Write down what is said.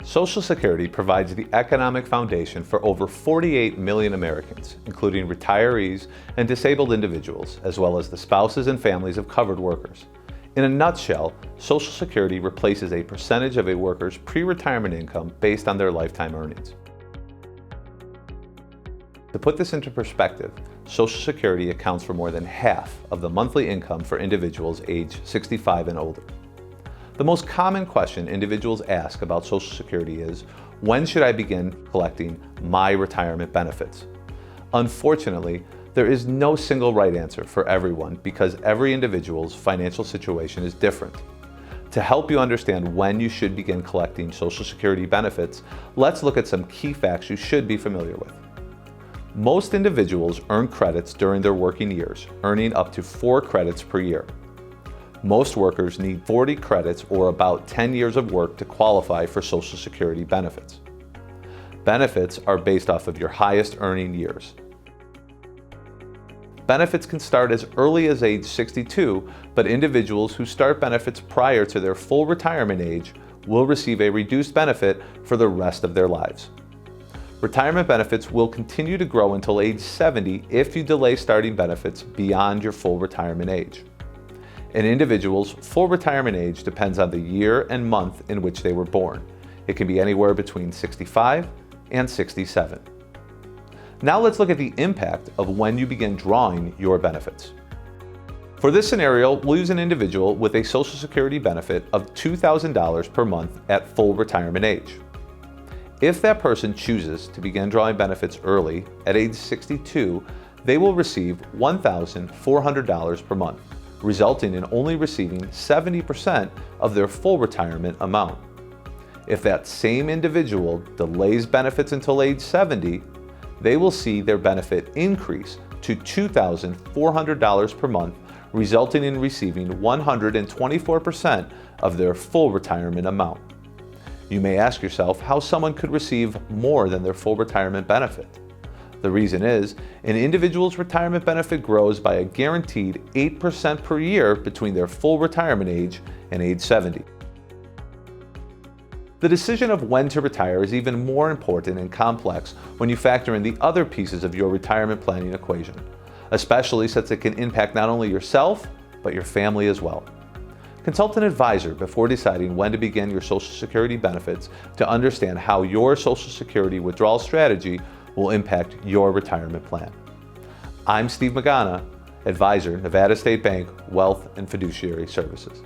Social Security provides the economic foundation for over 48 million Americans, including retirees and disabled individuals, as well as the spouses and families of covered workers. In a nutshell, Social Security replaces a percentage of a worker's pre-retirement income based on their lifetime earnings. To put this into perspective, Social Security accounts for more than half of the monthly income for individuals age 65 and older. The most common question individuals ask about Social Security is, when should I begin collecting my retirement benefits? Unfortunately, there is no single right answer for everyone because every individual's financial situation is different. To help you understand when you should begin collecting Social Security benefits, let's look at some key facts you should be familiar with. Most individuals earn credits during their working years, earning up to 4 credits per year. Most workers need 40 credits or about 10 years of work to qualify for Social Security benefits. Benefits are based off of your highest earning years. Benefits can start as early as age 62, but individuals who start benefits prior to their full retirement age will receive a reduced benefit for the rest of their lives. Retirement benefits will continue to grow until age 70 if you delay starting benefits beyond your full retirement age. An individual's full retirement age depends on the year and month in which they were born. It can be anywhere between 65 and 67. Now let's look at the impact of when you begin drawing your benefits. For this scenario, we'll use an individual with a Social Security benefit of $2,000 per month at full retirement age. If that person chooses to begin drawing benefits early, at age 62, they will receive $1,400 per month, resulting in only receiving 70% of their full retirement amount. If that same individual delays benefits until age 70, they will see their benefit increase to $2,400 per month, resulting in receiving 124% of their full retirement amount. You may ask yourself how someone could receive more than their full retirement benefit. The reason is, an individual's retirement benefit grows by a guaranteed 8% per year between their full retirement age and age 70. The decision of when to retire is even more important and complex when you factor in the other pieces of your retirement planning equation, especially since it can impact not only yourself, but your family as well. Consult an advisor before deciding when to begin your Social Security benefits to understand how your Social Security withdrawal strategy will impact your retirement plan. I'm Steve Magana, Advisor, Nevada State Bank, Wealth and Fiduciary Services.